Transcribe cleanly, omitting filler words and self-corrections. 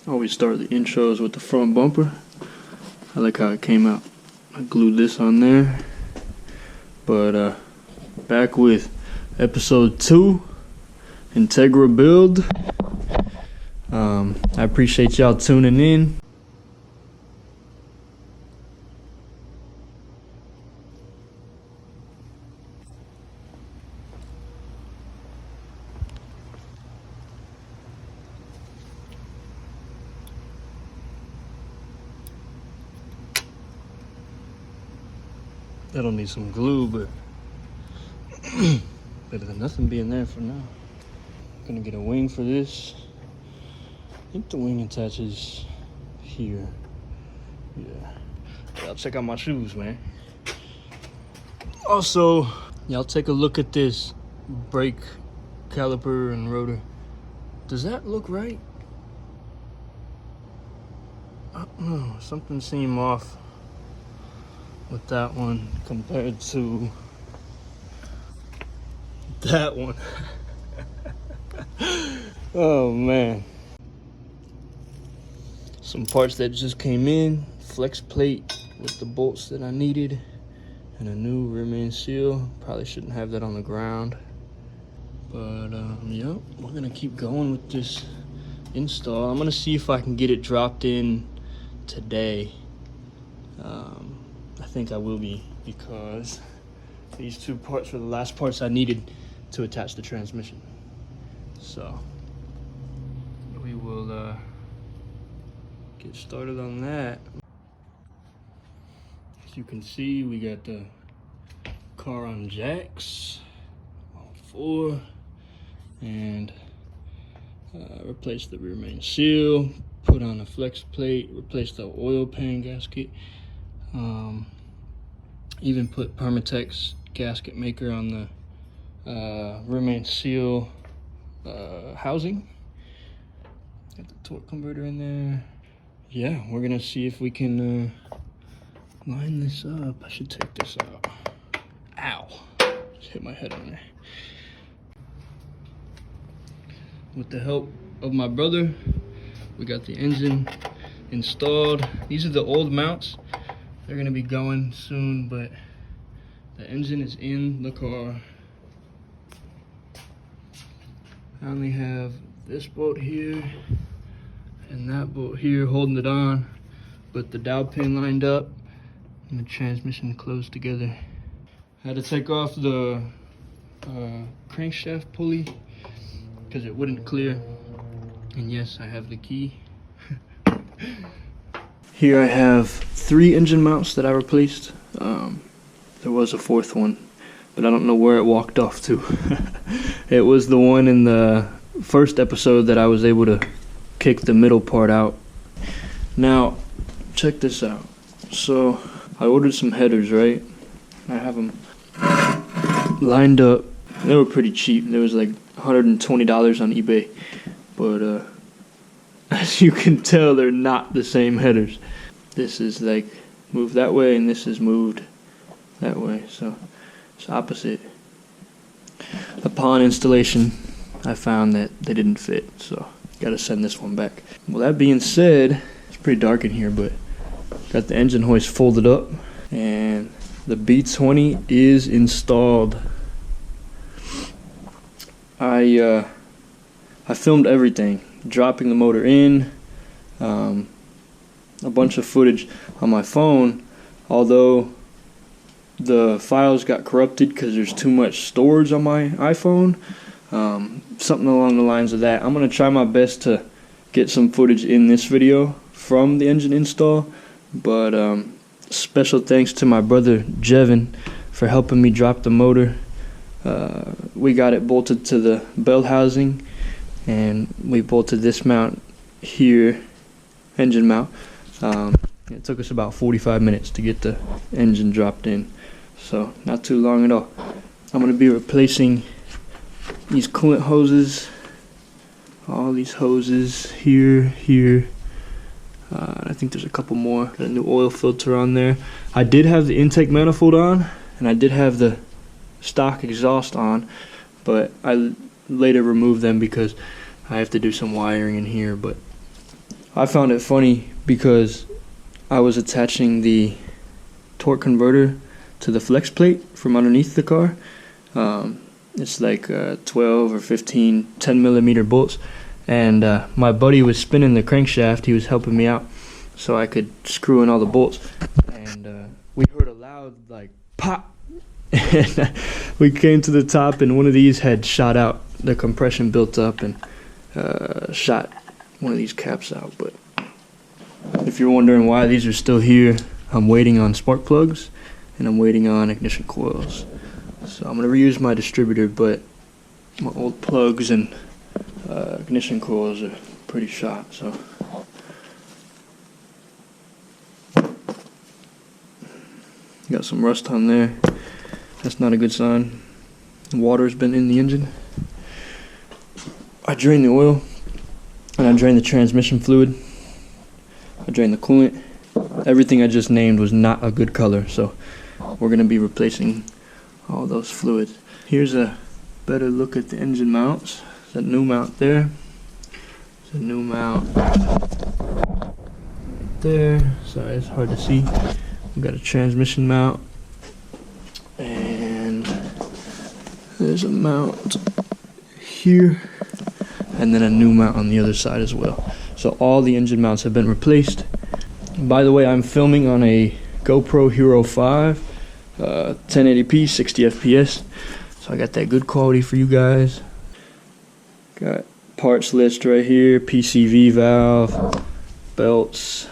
I always start the intros with the front bumper. I like how it came out. I glued this on there. But back with episode 2, Integra build. I appreciate y'all tuning in. That'll need some glue, but better than nothing being there for now. Gonna get a wing for this. I think the wing attaches here. Yeah. Y'all check out my shoes, man. Also, y'all take a look at this brake caliper and rotor. Does that look right? I don't know. Something seemed off with that one compared to that one. Oh man. Some parts that just came in, flex plate with the bolts that I needed, and a new rear main seal. Probably shouldn't have that on the ground. But yep, we're gonna keep going with this install. I'm gonna see if I can get it dropped in today. I think I will be, because these 2 parts were the last parts I needed to attach the transmission. So we will get started on that. As you can see, we got the car on jacks, all 4, and replace the rear main seal, put on a flex plate, replace the oil pan gasket, even put Permatex gasket maker on the rear main seal housing. Got the torque converter in there. Yeah, we're gonna see if we can line this up. I should take this out. Ow, just hit my head on there. With the help of my brother, we got the engine installed. These are the old mounts. They're gonna be going soon, but the engine is in the car. I only have this bolt here and that bolt here holding it on, but the dowel pin lined up and the transmission closed together. I had to take off the crankshaft pulley because it wouldn't clear. And yes, I have the key. Here I have 3 engine mounts that I replaced. There was a 4th one, but I don't know where it walked off to. It was the one in the first episode that I was able to kick the middle part out. Now, check this out. So, I ordered some headers, right? I have them lined up. They were pretty cheap. There was like $120 on eBay. But, as you can tell, they're not the same headers. This is like moved that way, and this is moved that way. So, it's opposite. Upon installation, I found that they didn't fit, so gotta send this one back. Well, that being said, it's pretty dark in here, but got the engine hoist folded up, and the B20 is installed. I filmed everything, dropping the motor in, a bunch of footage on my phone, although the files got corrupted because there's too much storage on my iPhone. Something along the lines of that. I'm going to try my best to get some footage in this video from the engine install, but special thanks to my brother Jevin for helping me drop the motor. We got it bolted to the bell housing, and we bolted this mount here, engine mount. It took us about 45 minutes to get the engine dropped in, so not too long at all. I'm going to be replacing these coolant hoses, all these hoses here. I think there's a couple more. Got a new oil filter on there. I did have the intake manifold on, and I did have the stock exhaust on, but I later removed them because I have to do some wiring in here. But I found it funny because I was attaching the torque converter to the flex plate from underneath the car. It's like 12 or 15 10 millimeter bolts, and my buddy was spinning the crankshaft. He was helping me out so I could screw in all the bolts, and we heard a loud like pop. And we came to the top, and one of these had shot out. The compression built up and shot one of these caps out. But if you're wondering why these are still here, I'm waiting on spark plugs and I'm waiting on ignition coils. So I'm going to reuse my distributor, but my old plugs and ignition coils are pretty shot. So got some rust on there. That's not a good sign. Water's been in the engine. I drained the oil and I drained the transmission fluid. I drained the coolant. Everything I just named was not a good color, so we're going to be replacing all those fluids. Here's a better look at the engine mounts. There's a new mount there. There's a new mount right there. Sorry, it's hard to see. We got a transmission mount. And there's a mount here, and then a new mount on the other side as well. So all the engine mounts have been replaced. By the way, I'm filming on a GoPro Hero 5, 1080p, 60 FPS. So I got that good quality for you guys. Got parts list right here, PCV valve, belts,